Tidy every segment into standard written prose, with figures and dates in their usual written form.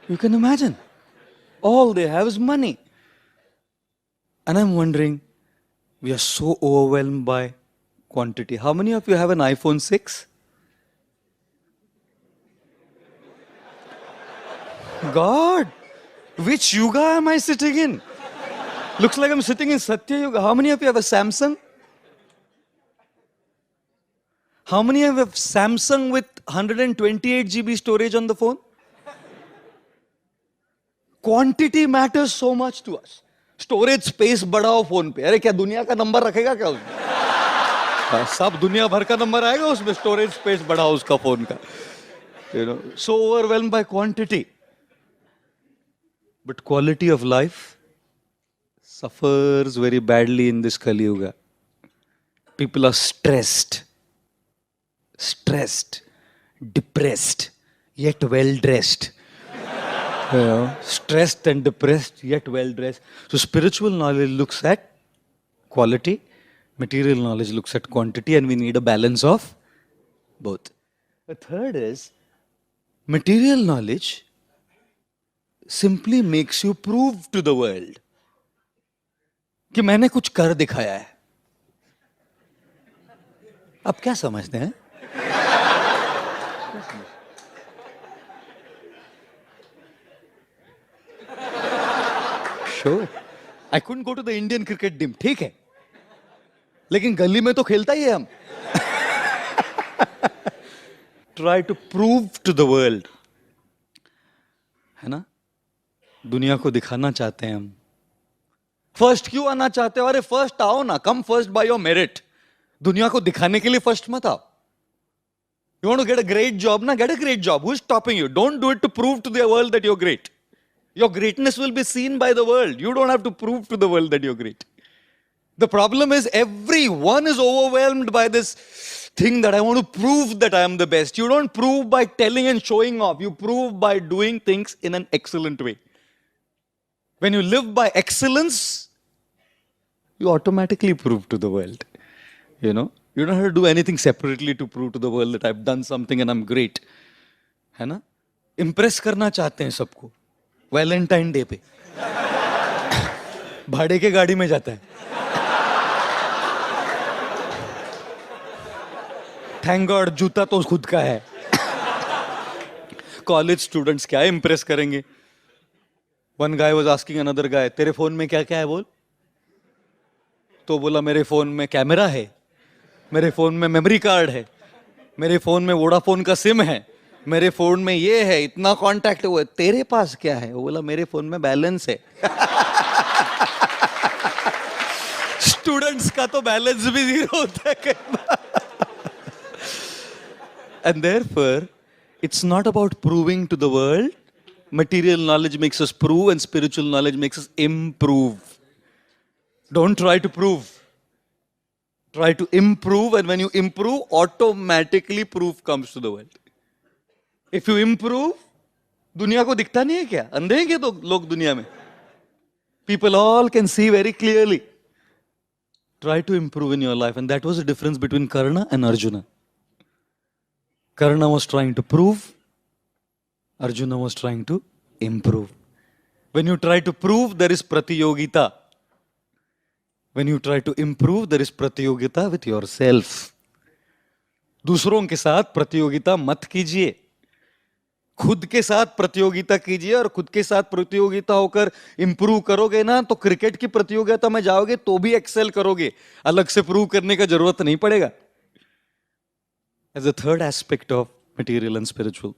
You can imagine. All they have is money. And I'm wondering, we are so overwhelmed by quantity. How many of you have an iPhone 6? God, which yuga am I sitting in? Looks like I'm sitting in Satya Yuga. How many of you have a Samsung? How many have a Samsung with 128 GB storage on the phone? Quantity matters so much to us. Storage space बढ़ाओ phone पे. अरे क्या दुनिया का number रखेगा क्या उसमें? सब दुनिया भर का नंबर आएगा उसमें. स्टोरेज स्पेस बढ़ाओ उसका फोन का. You know, so overwhelmed by quantity. But quality of life suffers very badly in this Kali Yuga. People are stressed, depressed, yet well dressed. Stressed and depressed, yet well dressed. So spiritual knowledge looks at quality, material knowledge looks at quantity, and we need a balance of both. The third is material knowledge simply makes you prove to the world कि मैंने कुछ कर दिखाया है. आप क्या समझते हैं? Sure. I couldn't go to the Indian cricket team. ठीक है. लेकिन गली में तो खेलता ही है हम. Try to prove to the world. है ना? दुनिया को दिखाना चाहते हैं हम. फर्स्ट क्यों आना चाहते हो? अरे फर्स्ट आओ ना. Come first by your merit. दुनिया को दिखाने के लिए फर्स्ट मत आओ. You want to get a great job? Na, get a great job. Who's stopping you? Don't do it to prove to the world that you're great. Your greatness will be seen by the world. You don't have to prove to the world that you're great. The problem is everyone is overwhelmed by this thing that I want to prove that I am the best. You don't prove by telling and showing off. You prove by doing things in an excellent way. When you live by excellence, you automatically prove to the world. You know, you don't have to do anything separately to prove to the world that I've done something and I'm great. है ना? Impress करना चाहते हैं सबको. Valentine day पे भाड़े के गाड़ी में जाता है. थैंक गॉड जूता तो खुद का है. कॉलेज स्टूडेंट्स क्या इंप्रेस करेंगे? One guy was asking another guy, तेरे फोन में क्या क्या है बोल. तो बोला मेरे फोन में कैमरा है, मेरे फोन में मेमोरी कार्ड है, मेरे फोन में वोडाफोन का सिम है, मेरे फोन में ये है, इतना कांटेक्ट हुआ. तेरे पास क्या है? वो बोला मेरे फोन में बैलेंस है. स्टूडेंट्स का तो बैलेंस भी जीरो होता है कई बार. And therefore, it's not about proving to the world. Material knowledge makes us prove and spiritual knowledge makes us improve. Don't try to prove. Try to improve, and when you improve, automatically proof comes to the world. If you improve, दुनिया को दिखता नहीं है क्या? अंधे हैं क्या तो लोग दुनिया में? People all can see very clearly. Try to improve in your life, and that was the difference between Karna and Arjuna. Karna was trying to prove, Arjuna was trying to improve. When you try to prove, there is pratiyogita. When you try to improve, there is pratiyogita with yourself. दूसरों के साथ प्रतियोगिता मत कीजिए. खुद के साथ प्रतियोगिता कीजिए, और खुद के साथ प्रतियोगिता होकर इंप्रूव करोगे ना, तो क्रिकेट की प्रतियोगिता में जाओगे तो भी एक्सेल करोगे. अलग से प्रूव करने का जरूरत नहीं पड़ेगा. As the third aspect of material and spiritual.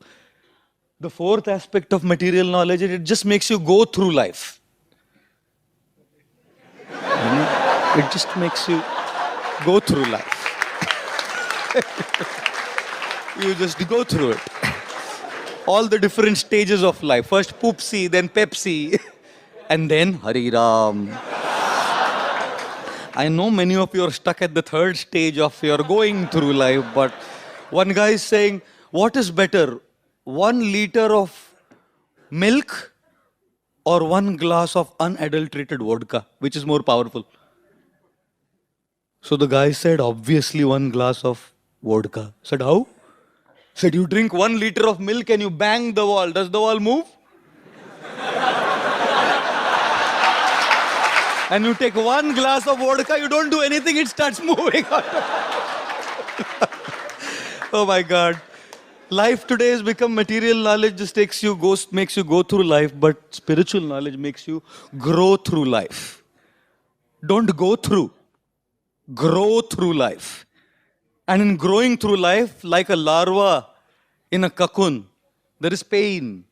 The fourth aspect of material knowledge is it just makes you go through life. It just makes you go through life. You just go through it. All the different stages of life. First Poopsie, then Pepsi, and then Hari Ram. I know many of you are stuck at the third stage of your going through life, but one guy is saying, what is better? 1 liter of milk or 1 glass of unadulterated vodka? Which is more powerful? So the guy said, obviously 1 glass of vodka. Said, how? Said, you drink 1 liter of milk and you bang the wall. Does the wall move? And you take one glass of vodka, you don't do anything, it starts moving. Oh my God. Life today has become material knowledge, just makes you go through life, but spiritual knowledge makes you grow through life. Don't go through, grow through life. And in growing through life, like a larva in a cocoon, there is pain.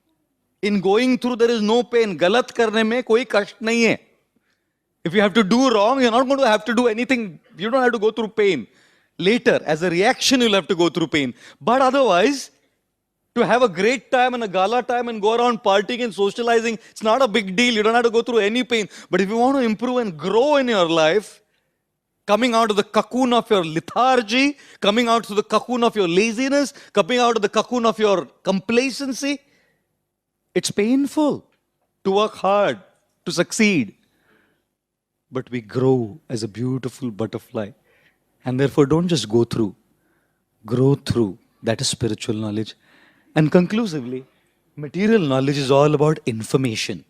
In going through, there is no pain. Galat karne mein koi kasht nahi hai. If you have to do wrong, you're not going to have to do anything. You don't have to go through pain. Later, as a reaction, you'll have to go through pain. But otherwise, to have a great time and a gala time and go around partying and socializing, it's not a big deal. You don't have to go through any pain. But if you want to improve and grow in your life, coming out of the cocoon of your lethargy, coming out of the cocoon of your laziness, coming out of the cocoon of your complacency, it's painful to work hard, to succeed. But we grow as a beautiful butterfly. And therefore, don't just go through, grow through. That is spiritual knowledge. And conclusively, material knowledge is all about information.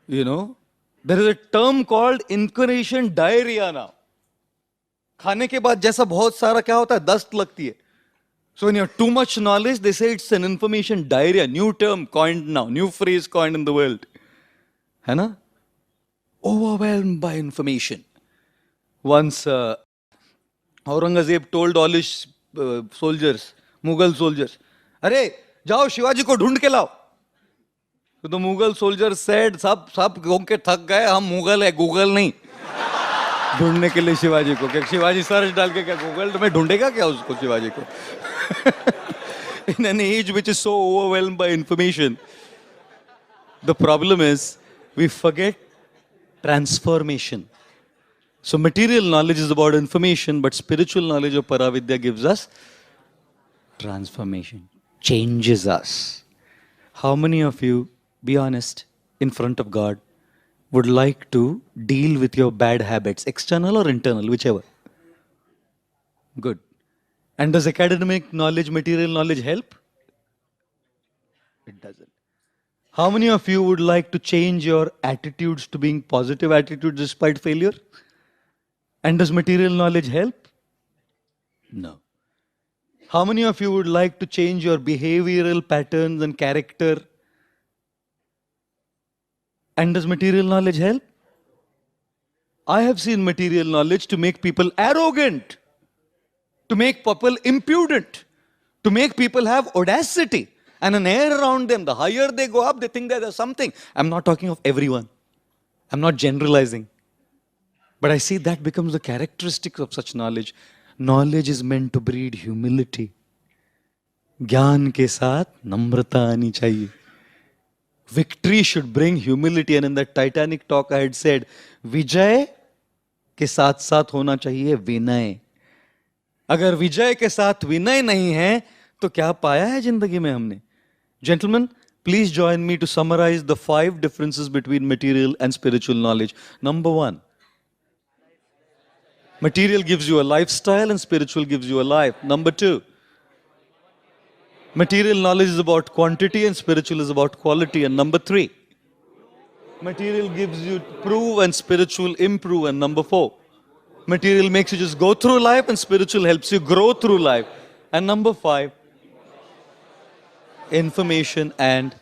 You know, there is a term called information diarrhea now. खाने के बाद जैसा बहुत सारा क्या होता है, दस्त लगती है. So when you have too much knowledge, they say it's an information diarrhea. New term coined now, new phrase coined in the world. है ना? Overwhelmed by information. Once Aurangzeb told all his soldiers, Mughal soldiers, अरे जाओ शिवाजी को ढूंढ के लाओ. So the Mughal soldiers said, सब घूम के थक गए, हम मुगल है, गूगल नहीं. ढूंढने के लिए शिवाजी को, क्या शिवाजी सर्च डाल के क्या गूगल में ढूंढेगा क्या उसको शिवाजी को? In an age which is so overwhelmed by information, the problem is we forget transformation. So material knowledge is about information, but spiritual knowledge of Paravidya gives us transformation, changes us. How many of you, be honest, in front of God, would like to deal with your bad habits, external or internal, whichever? Good. And does academic knowledge, material knowledge help? It doesn't. How many of you would like to change your attitudes to being positive attitudes despite failure? And does material knowledge help? No. How many of you would like to change your behavioral patterns and character? And does material knowledge help? I have seen material knowledge to make people arrogant, to make people impudent, to make people have audacity and an air around them. The higher they go up, they think that there's something. I'm not talking of everyone. I'm not generalizing. But I see that becomes the characteristic of such knowledge. Knowledge is meant to breed humility. ज्ञान के साथ नम्रता आनी चाहिए. Victory should bring humility. And in that Titanic talk I had said, विजय के साथ साथ होना चाहिए विनय. अगर विजय के साथ विनय नहीं है तो क्या पाया है जिंदगी में हमने? Gentlemen, please join me to summarize the 5 differences between material and spiritual knowledge. Number 1, material gives you a lifestyle and spiritual gives you a life. Number 2, material knowledge is about quantity and spiritual is about quality. And number 3, material gives you prove and spiritual improve. And number 4, material makes you just go through life and spiritual helps you grow through life. And number 5, information and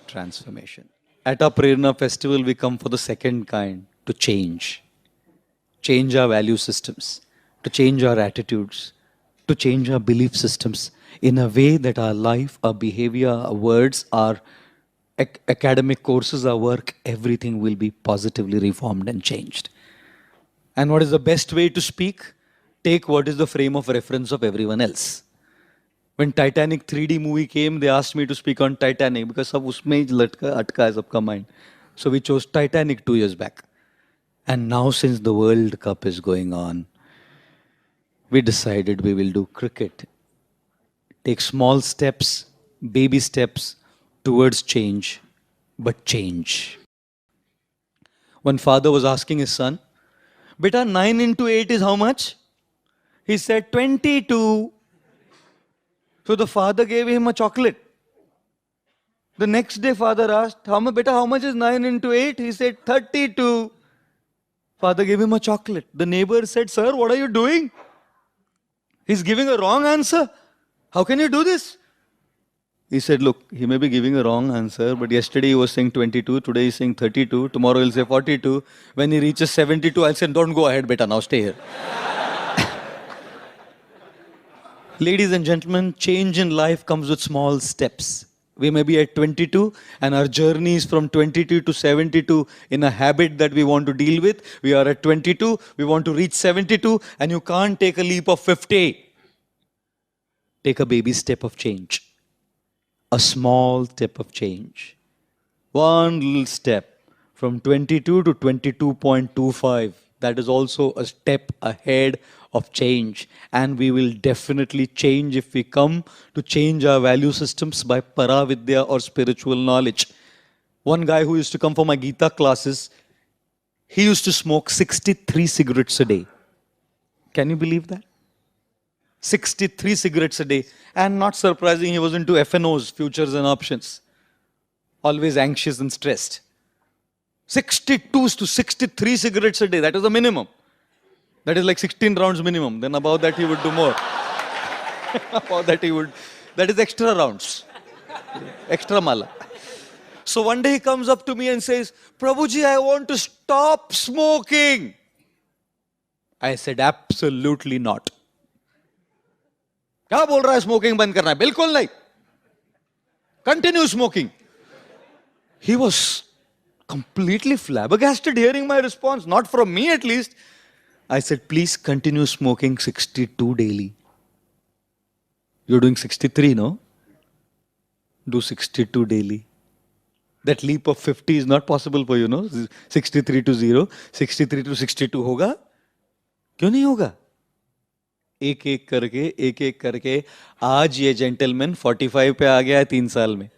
transformation. At our Prerna festival, we come for the second kind, to change. Change our value systems, to change our attitudes, to change our belief systems in a way that our life, our behavior, our words, our academic courses, our work, everything will be positively reformed and changed. And what is the best way to speak? Take what is the frame of reference of everyone else. When Titanic 3D movie came, they asked me to speak on Titanic because sab usme hi atka hai sabka mind. So we chose Titanic 2 years back. And now since the World Cup is going on, we decided we will do cricket. Take small steps, baby steps towards change, but change. One father was asking his son, "Beta, 9 into 8 is how much?" He said, 22. So the father gave him a chocolate. The next day, father asked, how much is 9 into 8? He said, 32. Father gave him a chocolate. The neighbor said, sir, what are you doing? He's giving a wrong answer. How can you do this? He said, look, he may be giving a wrong answer, but yesterday he was saying 22, today he's saying 32, tomorrow he'll say 42. When he reaches 72, I'll say, don't go ahead, beta, now stay here. Ladies and gentlemen, change in life comes with small steps. We may be at 22 and our journey is from 22 to 72 in a habit that we want to deal with. We are at 22, we want to reach 72, and you can't take a leap of 50. Take a baby step of change. A small step of change. One little step from 22 to 22.25. That is also a step ahead of change. And we will definitely change if we come to change our value systems by Paravidya or spiritual knowledge. One guy who used to come for my Gita classes, he used to smoke 63 cigarettes a day. Can you believe that? 63 cigarettes a day. And not surprising, he was into FNOs, futures and options. Always anxious and stressed. 62 to 63 cigarettes a day, that is the minimum. That is like 16 rounds minimum. Then above that he would do more. Above that he would, that is extra rounds. Extra mala. So one day he comes up to me and says, Prabhuji, I want to stop smoking. I said, absolutely not. क्या बोल रहा है smoking बंद करना है? बिल्कुल नहीं. Continue smoking. He was completely flabbergasted hearing my response, not from me at least. I said, please continue smoking 62 daily. You're doing 63, no? Do 62 daily. That leap of 50 is not possible for you, no? 63 to 0, 63 to 62 होगा? क्यों नहीं होगा? एक एक करके आज ये gentleman 45 पे आ गया है 3 साल में.